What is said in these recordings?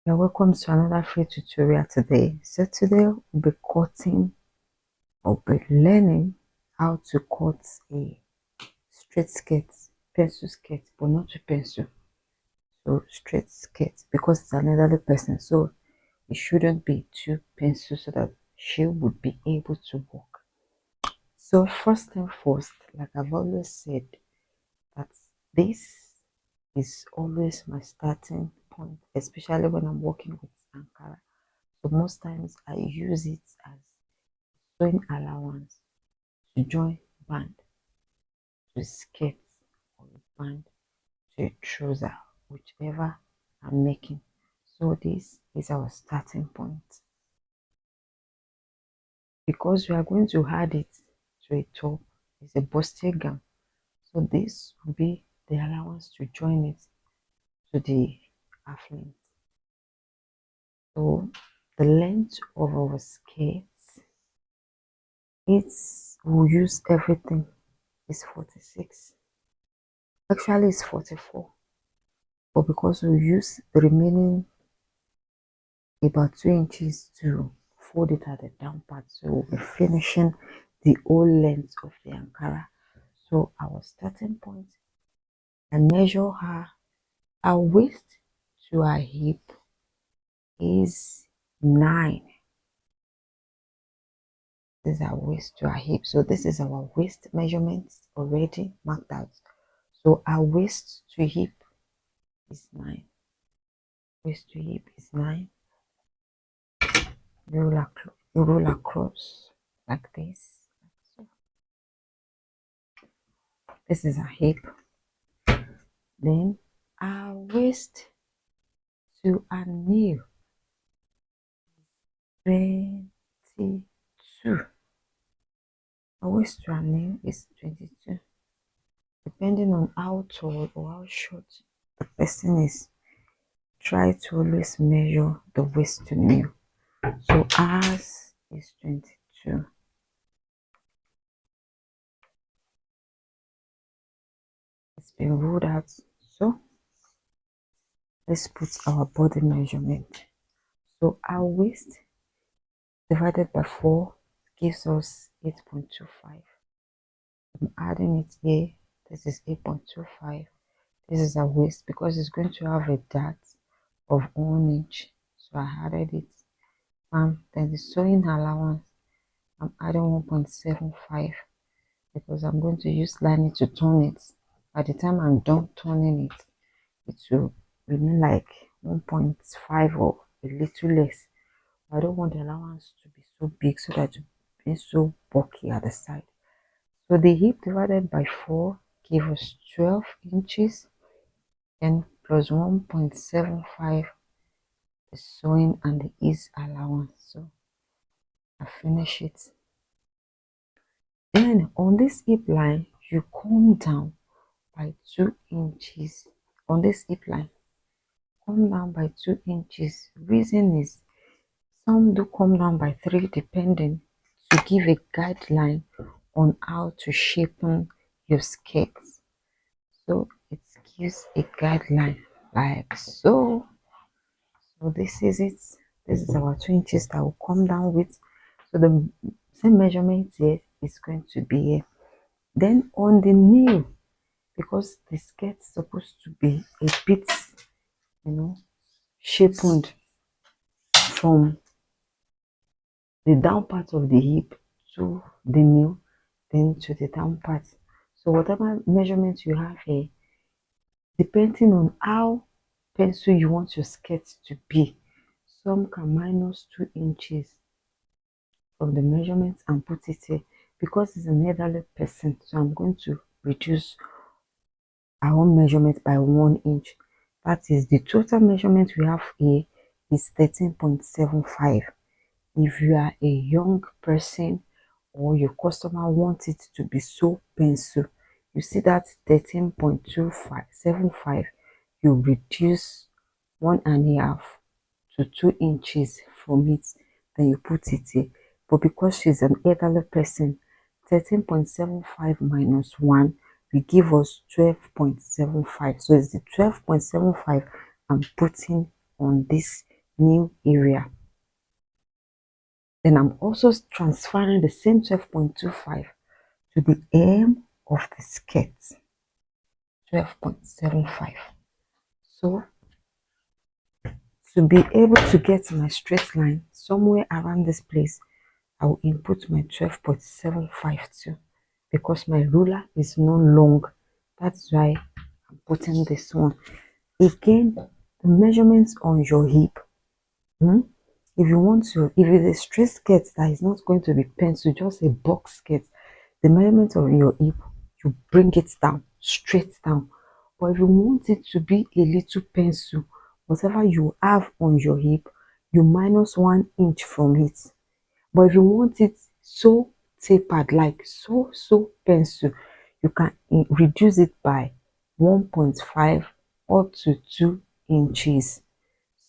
You're welcome to another free tutorial today. So today we'll be cutting or be learning how to cut a straight skirt, pencil skirt, but not to pencil. So straight skirt because it's an elderly person, so it shouldn't be too pencil so that she would be able to walk. So first thing first, like I've always said, that this is always my starting point, especially when I'm working with Ankara. So most times I use it as sewing allowance to join band to skirt or band to a trouser, whichever I'm making. So this is our starting point. Because we are going to add it to a top, it's a bustier gown. So this will be the allowance to join it to the half length. So the length of our skirt, we'll use everything, is 46. Actually it's 44, but because we use the remaining about 2 inches to fold it at the down part, so we'll be finishing the whole length of the Ankara. So our starting point, I measure her waist to her hip is 9. This is our waist to our hip, so this is our waist measurements already marked out. So our waist to hip is 9. Waist to hip is 9. Roll across like this. This is a hip. Then our waist to our knee, 22. Our waist to our knee is 22. Depending on how tall or how short the person is, try to always measure the waist to knee. So ours is 22. It's been rolled out. So let's put our body measurement. So our waist divided by 4 gives us 8.25. I'm adding it here. This is 8.25. This is our waist because it's going to have a dart of 1 inch. So I added it. Then the sewing allowance, I'm adding 1.75 because I'm going to use lining to turn it. By the time I'm done turning it, it will remain like 1.5 or a little less. I don't want the allowance to be so big so that it be so bulky at the side. So the hip divided by 4 gives us 12 inches, and plus 1.75 the sewing and the ease allowance. So I finish it. Then on this hip line, you come down by 2 inches. On this hip line, come down by 2 inches. Reason is some do come down by 3 depending, to give a guideline on how to shapen your skirts. So it gives a guideline like so. So this is it. This is our 2 inches that will come down with. So the same measurement here is going to be here. Then on the knee, because the skirt is supposed to be a bit, shapened from the down part of the hip to the knee, then to the down part. So whatever measurement you have here, depending on how pencil you want your skirt to be, some can minus 2 inches from the measurements and put it here. Because it's an elderly person, so I'm going to reduce our own measurement by 1 inch. That is, the total measurement we have here is 13.75. If you are a young person or your customer wants it to be so pencil, you see that 13.2575, you reduce 1.5 to 2 inches from it, then you put it here. But because she's an elderly person, 13.75 minus 1 will give us 12.75. So it's the 12.75 I'm putting on this new area. Then I'm also transferring the same 12.25 to the hem of the skirt, 12.75. So to be able to get my straight line somewhere around this place, I will input my 12.75 too, because my ruler is not long. That's why I'm putting this one. Again, the measurements on your hip. If you want to, if it's a straight skirt that is not going to be pencil, just a box skirt, the measurement of your hip, you bring it down, straight down. But if you want it to be a little pencil, whatever you have on your hip, you minus 1 inch from it. But if you want it so tapered, like so pencil, you can reduce it by 1.5 up to 2 inches.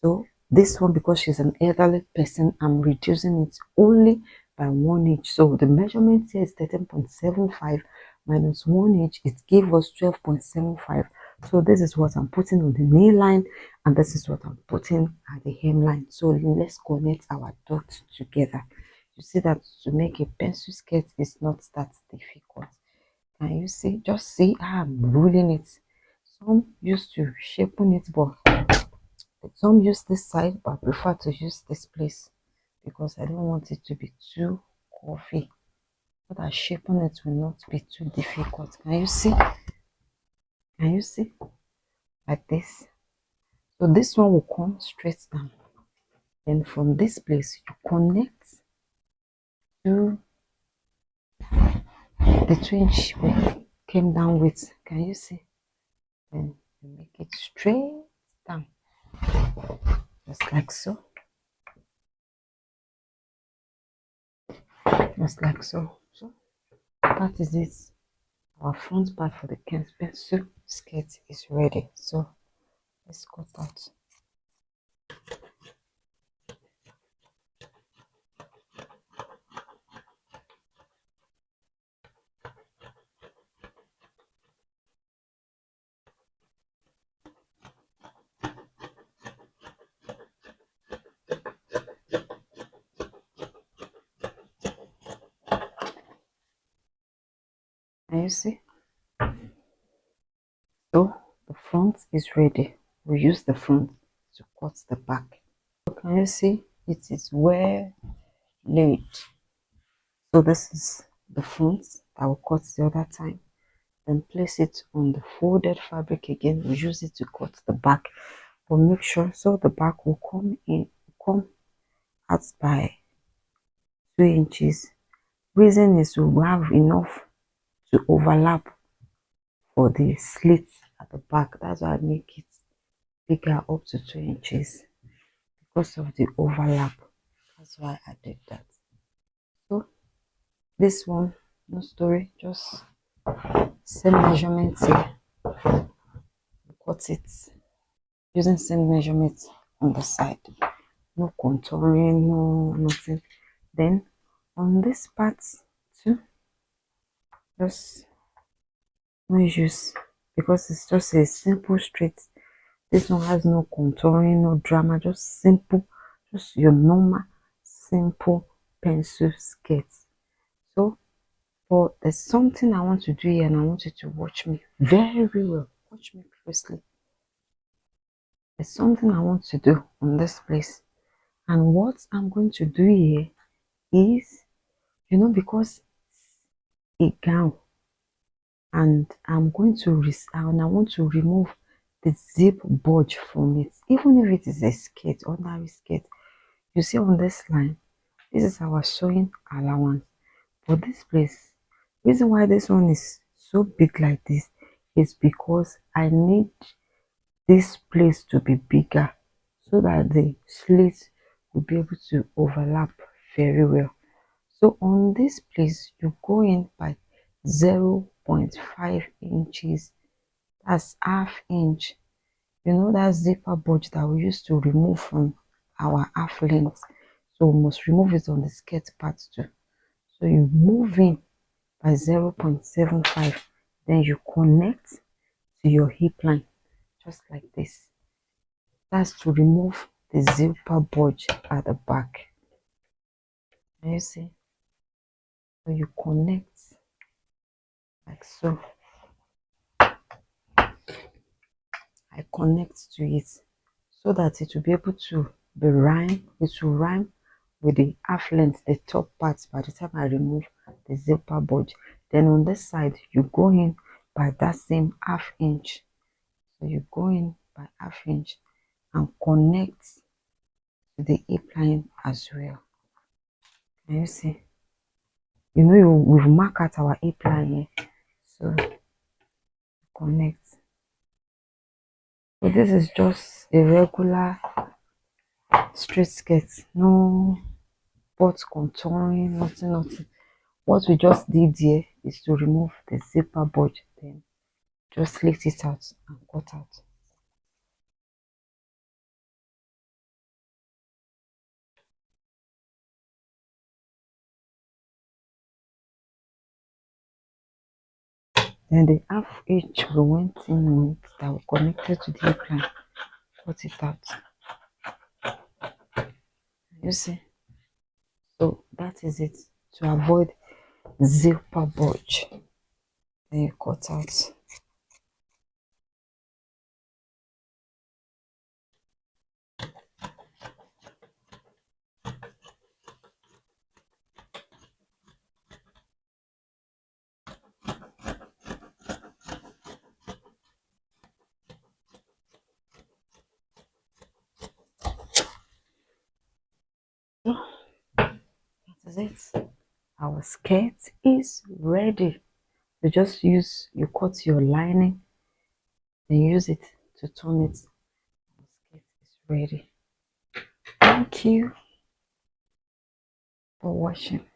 So this one, because she's an elderly person, I'm reducing it only by 1 inch. So the measurement here is 13.75 minus 1 inch. It gave us 12.75. So this is what I'm putting on the nail line, and this is what I'm putting at the hemline. So let's connect our dots together. You see that to make a pencil skirt is not that difficult. Can you see? Just see how I'm ruling it. Some used to shaping it, but some use this side, but I prefer to use this place because I don't want it to be too coffee, so that shaping it will not be too difficult. Can you see? Can you see? Like this. So this one will come straight down. Then from this place, you connect to the 2 inch we came down with. Can you see? Then you make it straight down, just like so. Just like so. So that is it. Our front part for the pencil skirt is ready. So let's cut out. Can you see? So the front is ready. We use the front to cut the back. So can you see? It is well laid. So this is the front I will cut the other time. Then place it on the folded fabric again. We use it to cut the back. But make sure so the back will come out by 2 inches. Reason is to have enough to overlap for the slits at the back. That's why I make it bigger up to 2 inches, because of the overlap. That's why I did that. So this one, no story, just same measurements here. Cut it using same measurements on the side. No contouring, no nothing. Then on this part too, just no use, because it's just a simple straight. This one has no contouring, no drama, just simple, just your normal simple pencil skirt. So but there's something I want to do here, and I want you to watch me very well. Watch me closely. There's something I want to do on this place, and what I'm going to do here is, because a gown, and I'm going to and I want to remove the zip budge from it, even if it is a skirt, ordinary skirt. You see on this line, this is our sewing allowance. For this place, reason why this one is so big like this is because I need this place to be bigger, so that the slits will be able to overlap very well. So on this place, you go in by 0.5 inches. That's half inch. That zipper budge that we used to remove from our half length, so we must remove it on the skirt part too. So you move in by 0.75, then you connect to your hip line, just like this. That's to remove the zipper bulge at the back. And you see, so you connect like so. I connect to it so that it will be able to be rhyme. It will rhyme with the half length, the top part, by the time I remove the zipper bulge. Then on this side, you go in by that same half inch. So you go in by half inch and connect to the hip line as well. Can you see? You know, we've marked out our hip line here. So connect. So this is just a regular straight skirt, no butt contouring, nothing. What we just did here is to remove the zipper bulge, then just lift it out and cut out. Then the half inch we went in with that we connected to the hip line, cut it out. You see? So that is it, to avoid zipper bulge. Then you cut out. So that is it. Our skirt is ready. You just you cut your lining and use it to turn it. Our skirt is ready. Thank you for watching.